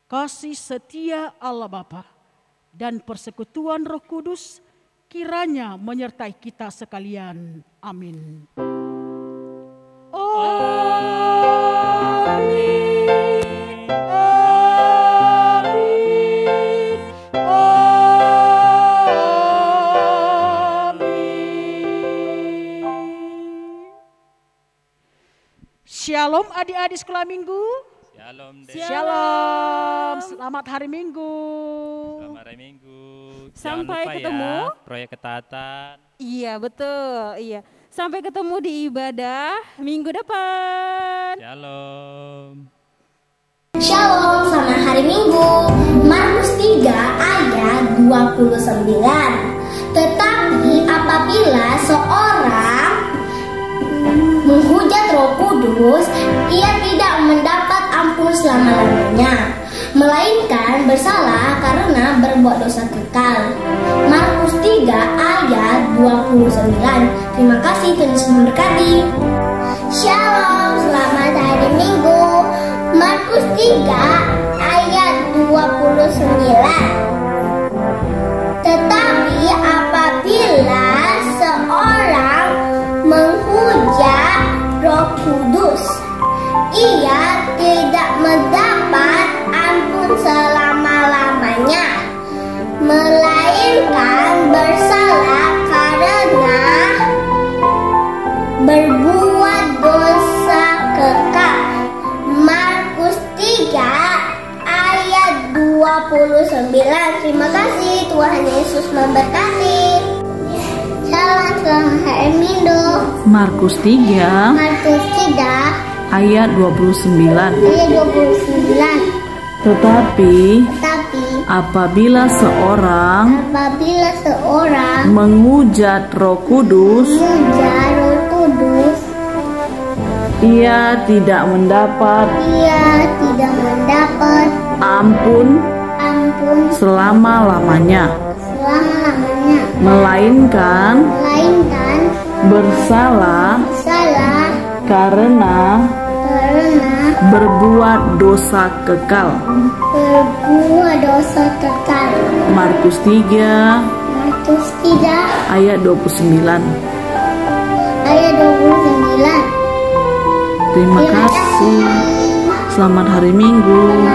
[SPEAKER 3] kasih setia Allah Bapa, dan persekutuan Roh Kudus kiranya menyertai kita sekalian. Amin. Shalom adik-adik sekolah minggu.
[SPEAKER 2] Shalom, Dek.
[SPEAKER 3] Shalom. Selamat hari Minggu.
[SPEAKER 2] Selamat hari Minggu.
[SPEAKER 1] Sampai
[SPEAKER 2] Jangan lupa
[SPEAKER 1] ketemu.
[SPEAKER 2] ya, proyek ketatan.
[SPEAKER 1] Iya betul, iya. Sampai ketemu di ibadah minggu depan.
[SPEAKER 2] Shalom.
[SPEAKER 4] Shalom, selamat hari Minggu. Markus 3 ayat 29. Tetapi apabila seorang menghujat Roh Kudus, ia tidak mendapat ampun selama-lamanya, melainkan bersalah karena berbuat dosa kekal. Markus 3 ayat 29. Terima kasih, Tuhan Yesus memberkati. Shalom, selamat hari Minggu. Markus 3 ayat 29. Tetapi apabila seorang menghujat Roh Kudus, ia tidak mendapat ampun selama-lamanya, melainkan bersalah karena berbuat dosa kekal. Markus 3 ayat 29. Terima kasih, Tuhan Yesus memberkati. Shalom, selamat hari Minggu.
[SPEAKER 3] Markus 3 ayat 29.
[SPEAKER 4] Ayat 29.
[SPEAKER 3] Tetapi
[SPEAKER 4] Tapi
[SPEAKER 3] apabila seorang menghujat Roh Kudus,
[SPEAKER 4] menghujat Roh Kudus,
[SPEAKER 3] ia tidak mendapat ampun selama-lamanya, melainkan bersalah karena berbuat dosa kekal. Markus 3 ayat 29. Terima kasih. Selamat hari Minggu.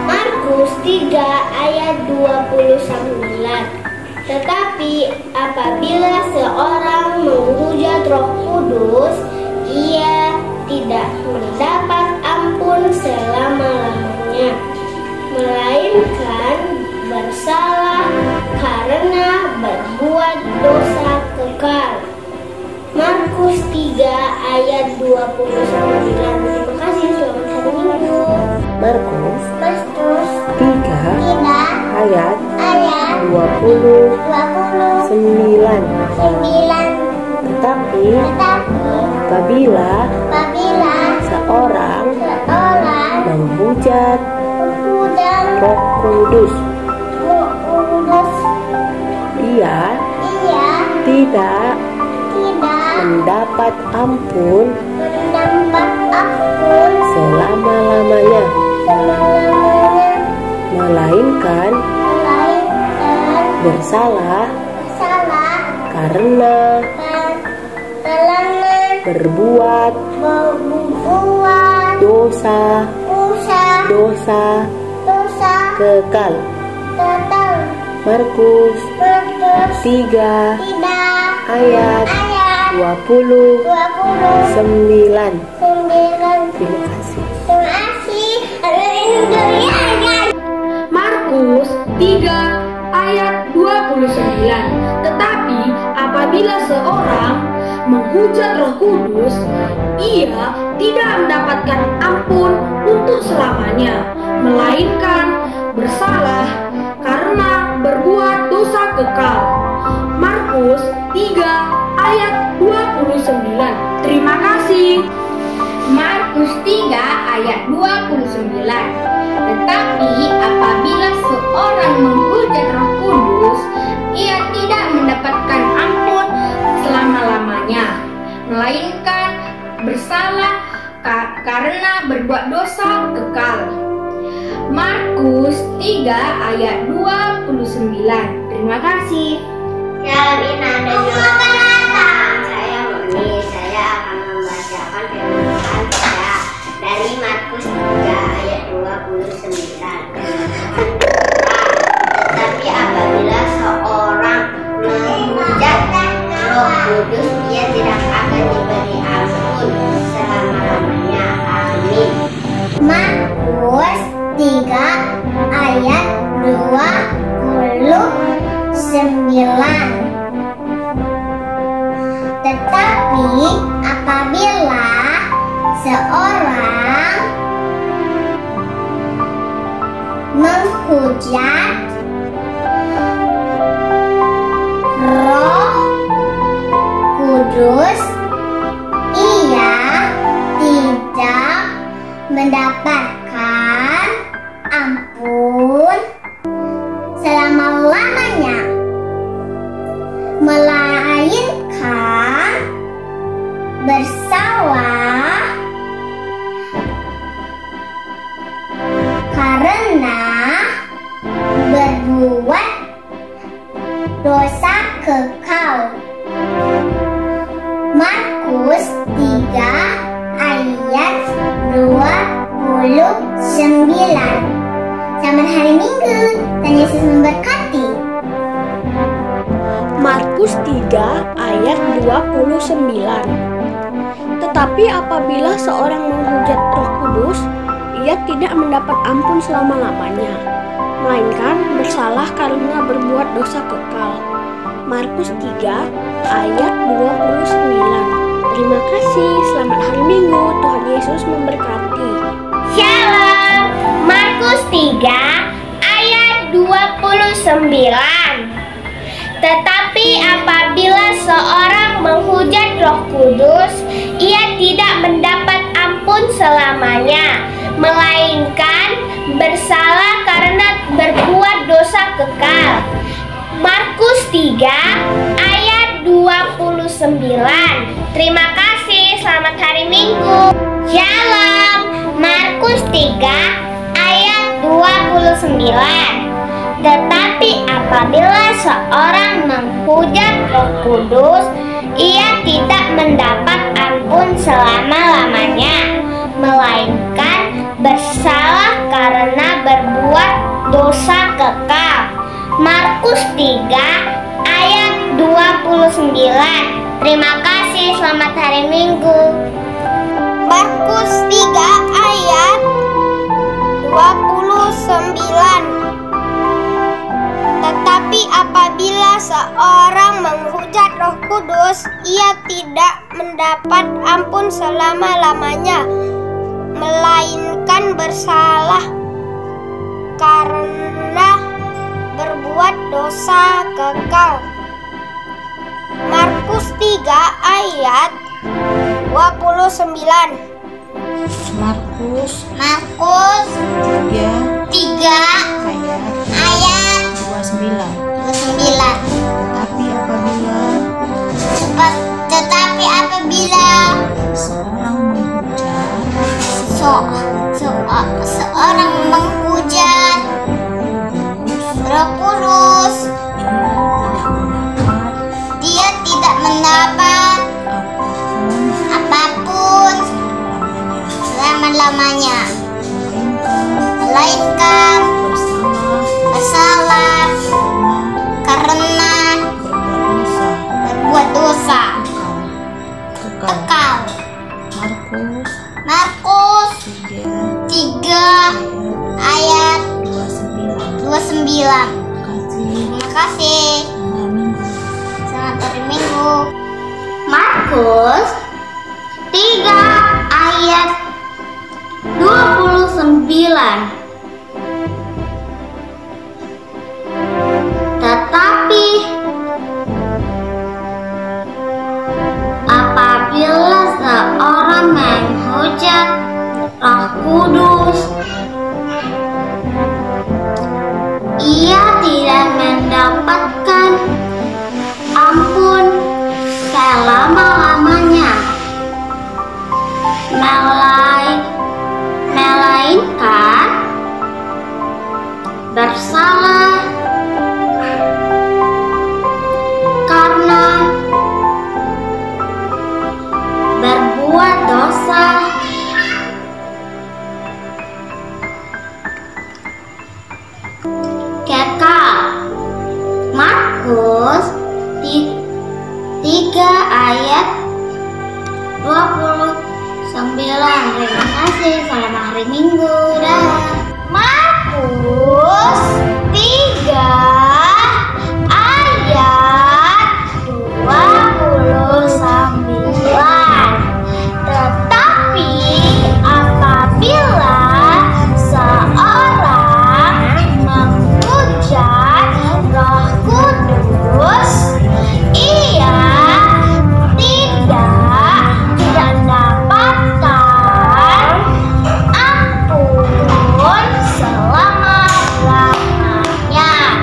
[SPEAKER 4] Markus 3 ayat 29. Tetapi apabila seorang menghujat Roh Kudus, ia tidak mendapat ampun selama-lamanya, melainkan bersalah karena berbuat dosa kekal. Markus Markus 3 ayat 29. Terima kasih, selamat hari Minggu.
[SPEAKER 5] Markus 3 ayat 29. Tetapi apabila seorang menghujat Roh Kudus, ia tidak mendapat ampun selama-lamanya, melainkan bersalah karena berbuat dosa kekal. Markus 3 ayat 29. Terima kasih.
[SPEAKER 6] Markus 3 ayat 29. Tetapi apabila seorang menghujat Roh Kudus, ia tidak mendapatkan ampun untuk selamanya, melainkan bersalah karena berbuat dosa kekal. Markus 3 ayat 29. Terima kasih.
[SPEAKER 7] Markus 3 ayat 29. Tetapi apabila seorang menghujat Roh Kudus, ia tidak mendapatkan ampun selama-lamanya, melainkan bersalah karena berbuat dosa kekal. Markus 3 ayat 29. Terima kasih.
[SPEAKER 4] Shalom Ina dan Jonathan. Saya Moni. Saya akan membacakan firman Tuhan dari Markus 3 ayat 29. Tetapi apabila seorang menghujat Roh Kudus, ia tidak akan diberi ampun selama-lamanya. Amin. Markus 3 ayat 29. Tetapi apabila seorang menghujat Roh Kudus, ia tidak mendapatkan ampun selama-lamanya, melainkan bersalah karena berbuat dosa kekal. Markus 3 ayat 29. Selamat hari Minggu, dan Yesus memberkati.
[SPEAKER 8] Markus 3 ayat 29. Tetapi apabila seorang menghujat Roh Kudus, ia tidak mendapat ampun selama-lamanya, melainkan bersalah karena berbuat dosa kekal. Markus 3 ayat 29. Terima kasih, selamat hari Minggu, Tuhan Yesus memberkati.
[SPEAKER 4] Shalom. Markus 3 ayat 29. Tetapi apabila seorang menghujat Roh Kudus, ia tidak mendapat ampun selamanya, melainkan bersalah karena berbuat dosa kekal. Markus 3 ayat 29. Terima kasih, selamat hari Minggu. Shalom. Markus 3 ayat 29. Tetapi apabila seorang menghujat Roh Kudus, ia tidak mendapat ampun selama-lamanya, melainkan bersalah karena berbuat dosa kekal. Markus 3 ayat 29. Terima kasih, selamat hari Minggu. Markus 3 ayat 29. Tetapi
[SPEAKER 9] Tetapi apabila seorang menghujat Roh Kudus, ia tidak mendapat ampun selama-lamanya, melainkan bersalah karena berbuat dosa kekal. Markus 3 ayat 29.
[SPEAKER 10] Markus
[SPEAKER 9] 3 ayat 29. Tetapi apabila seorang menghujat Roh Kudus, dia tidak mendapat apapun selama-lamanya, melainkan bersalah karena berbuat dosa kekal. Markus 3 ayat 29. Terima kasih. Selamat hari Minggu. Markus 3 ayat 29. Tetapi apabila seorang menghujat Roh Kudus, ia tidak mendapatkan ampun selama-lamanya, melainkan bersalah karena berbuat dosa kekal. Markus 3 ayat 29. Terima kasih. Selamat hari Minggu. Markus 3 ayat 29. Tetapi apabila seorang menghujat Roh Kudus, ia tidak mendapatkan ampun selama-lamanya, melainkan bersalah karena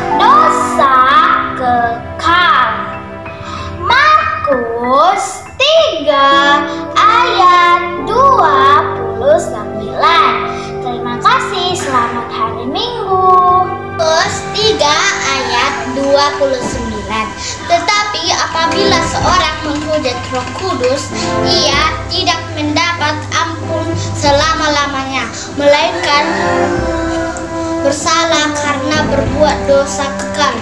[SPEAKER 9] berbuat dosa kekal. Markus 3 ayat 29. Terima kasih. Selamat hari Minggu. Markus 3 ayat 29. Tetapi apabila seorang menghujat Roh Kudus, ia tidak mendapat ampun selama-lamanya, melainkan bersalah karena berbuat dosa kekal.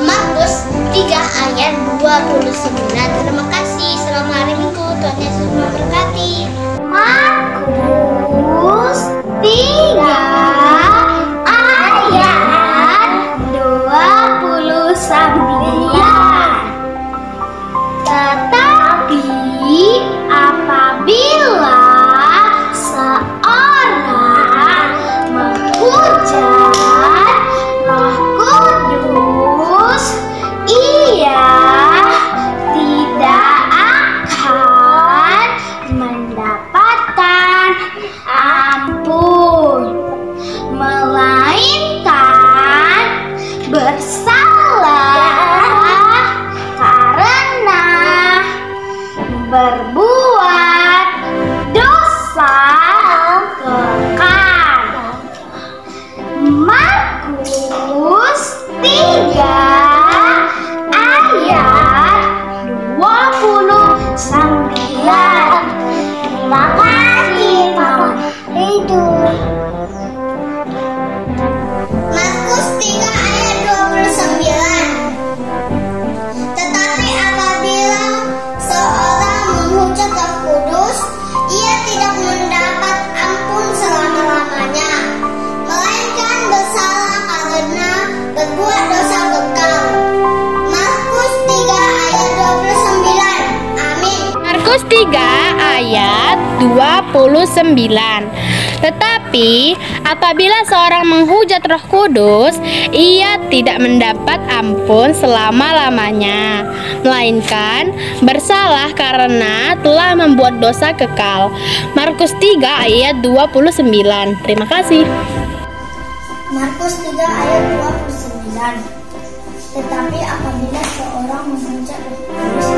[SPEAKER 9] Markus 3 ayat 29. Terima kasih. Selamat hari Minggu. Tuhan Yesus memberkati. Markus 3 ayat 29. Tetapi apabila seorang menghujat Roh Kudus, ia tidak akan mendapatkan
[SPEAKER 7] 3 ayat 29. Tetapi apabila seorang menghujat Roh Kudus, ia tidak mendapat ampun selama-lamanya, melainkan bersalah karena telah membuat dosa kekal. Markus 3 ayat 29. Terima kasih.
[SPEAKER 9] Markus 3 ayat 29. Tetapi apabila seorang menghujat Roh Kudus,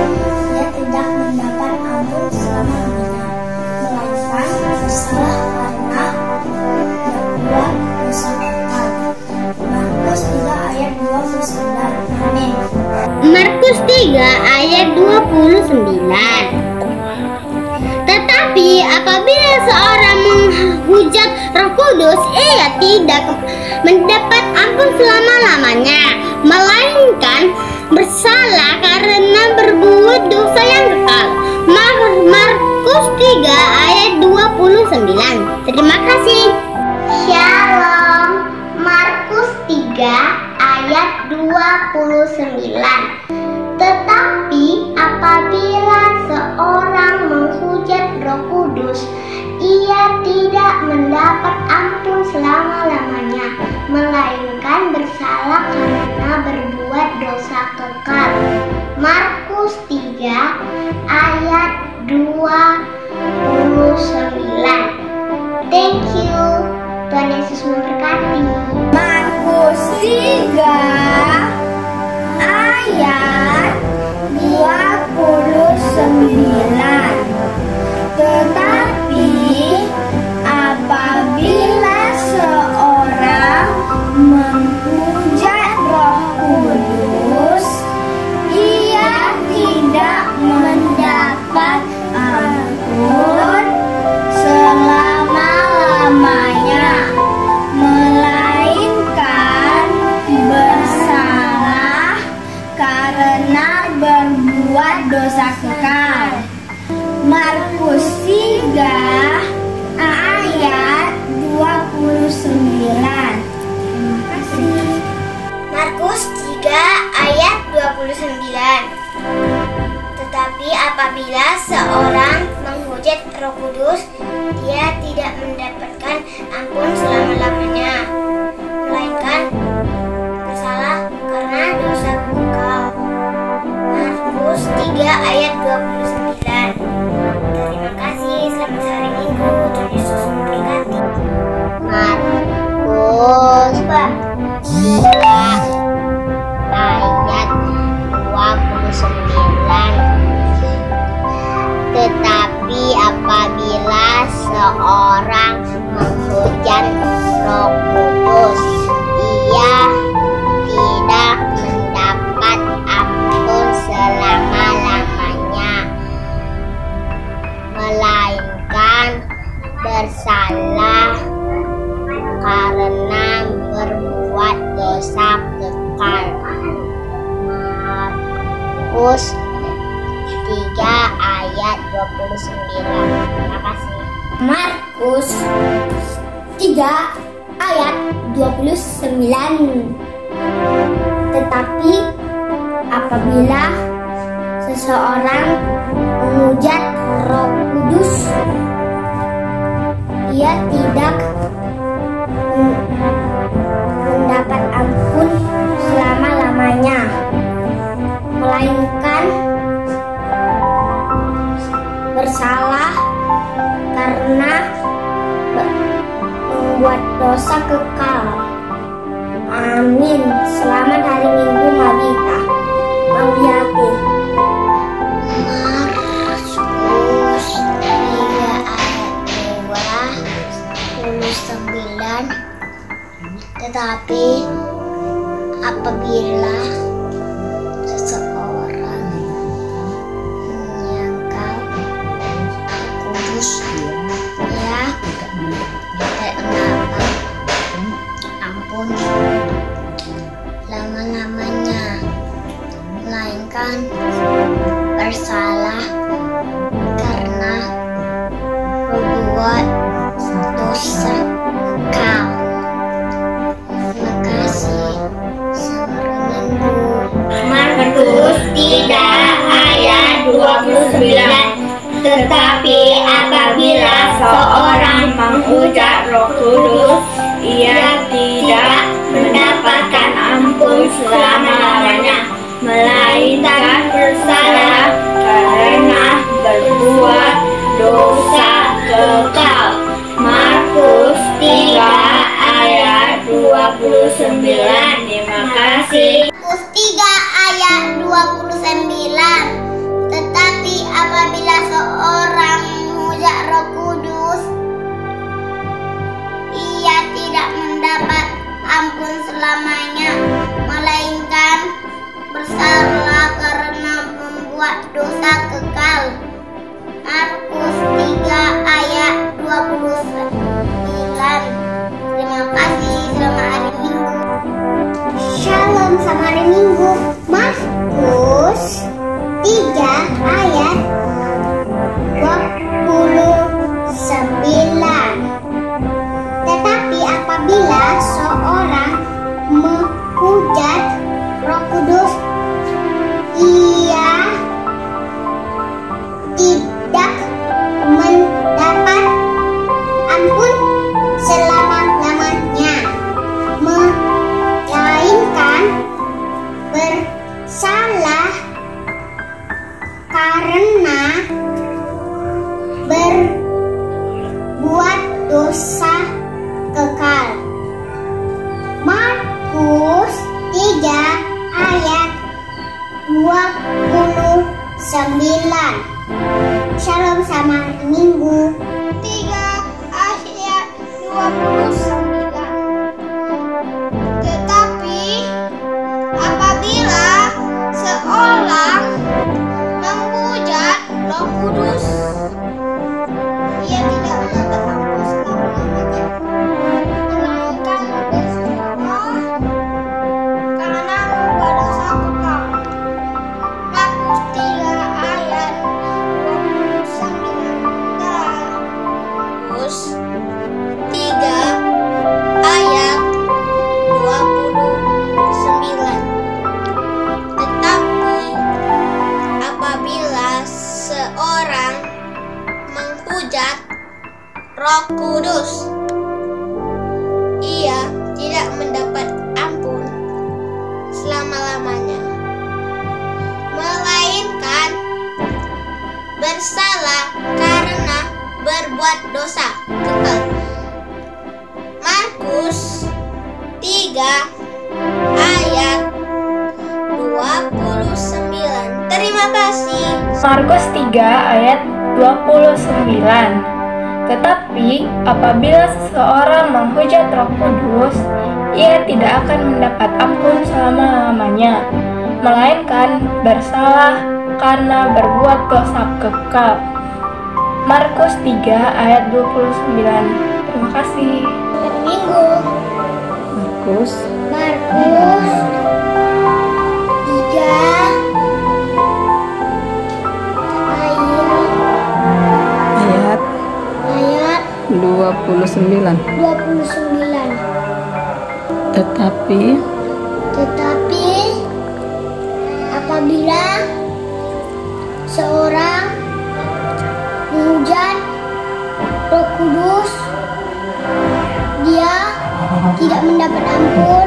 [SPEAKER 9] ia tidak mendapat ampun selama-lamanya, melainkan bersalah karena berbuat dosa kekal. Markus 3 ayat 29. Amin.
[SPEAKER 4] Markus 3 ayat 29. Tetapi apabila seorang menghujat Roh Kudus, ia tidak mendapat ampun selama-lamanya, melainkan bersalah karena berbuat dosa yang kekal. Markus 3 ayat 29. Terima kasih. Shalom. Markus 3 ayat 29. Tetapi apabila seorang menghujat Roh Kudus, ia tidak mendapat ampun selama-lamanya, melainkan bersalah karena berbuat dosa kekal. Markus 3 ayat 29. Thank you. Tuhan Yesus memberkati. Markus 3 ayat 29. Tetapi apabila seorang menghujat Roh Kudus, ia tidak mendapat ampun selama-lamanya, melainkan bersalah karena berbuat dosa kekal. Markus 3 ayat 29. Terima kasih. Markus 3 ayat 29. Tetapi apabila seorang menghujat Roh Kudus, dia tidak mendapatkan ampun selama-lamanya, melainkan bersalah karena dosa kekal. Markus 3 ayat 29. Terima kasih. Selamat hari Minggu. Tuhan Yesus memberkati. Markus 3 ayat 29. Tetapi apabila seorang menghujat Roh Kudus, ia tidak mendapat ampun selama-lamanya, melainkan bersalah karena berbuat dosa kekal. Markus 3 ayat 29. Terima kasih. Markus 3 ayat 29. Tetapi apabila seseorang menghujat Roh Kudus, ia tidak mendapat ampun selama-lamanya, melainkan bersalah karena membuat dosa kekal. Amin. Selamat hari Minggu, Mabita. Mauliati. Markus 3 ayat 29. Tetapi apabila seseorang menyangkal Kudus, ia tidak mendapat ampun lama-lamanya, melainkan bersalah karena berbuat dosa kekal. Terima kasih. Selamat Minggu. Markus 3 ayat 29.
[SPEAKER 9] Tetapi apabila seorang menghujat Roh Kudus, ia tidak mendapatkan ampun selama-lamanya, melainkan bersalah karena berbuat dosa kekal. Markus 3 ayat 29. Terima kasih.
[SPEAKER 4] Markus 3 ayat 29. Tetapi apabila seorang menghujat Roh Kudus, ia tidak mendapat ampun selamanya, melainkan bersalah karena membuat dosa kekal. Markus 3 ayat 29. Terima kasih, selamat hari Minggu. Shalom, selamat hari Minggu. Markus 3 ayat 29. Tetapi apabila seorang menghujat Roh Kudus, ia tidak mendapat ampun selama-lamanya, melainkan bersalah karena berbuat dosa kekal. Markus 3 ayat 29. Shalom, sama hari Minggu. 3 ayat 29. Tetapi apabila seorang menghujat Roh Kudus, ia tidak mendapat ampun selama-lamanya, melainkan bersalah karena membuat dosa kekal. Markus 3 ayat 29. Markus 3 ayat 29. Tetapi apabila seorang menghujat Roh Kudus, ia tidak mendapat ampun selama-lamanya, melainkan bersalah karena berbuat dosa kekal. Markus 3 ayat 29. Terima kasih.
[SPEAKER 7] Markus 3 ayat 29. Tetapi apabila seseorang menghujat Roh Kudus, ia tidak akan mendapat ampun selama-lamanya, melainkan bersalah karena berbuat dosa kekal. Markus 3 ayat 29. Terima kasih.
[SPEAKER 4] Minggu.
[SPEAKER 5] Markus 3 ayat 29. Tetapi
[SPEAKER 4] apabila seorang menghujat Roh Kudus, dia tidak mendapat ampun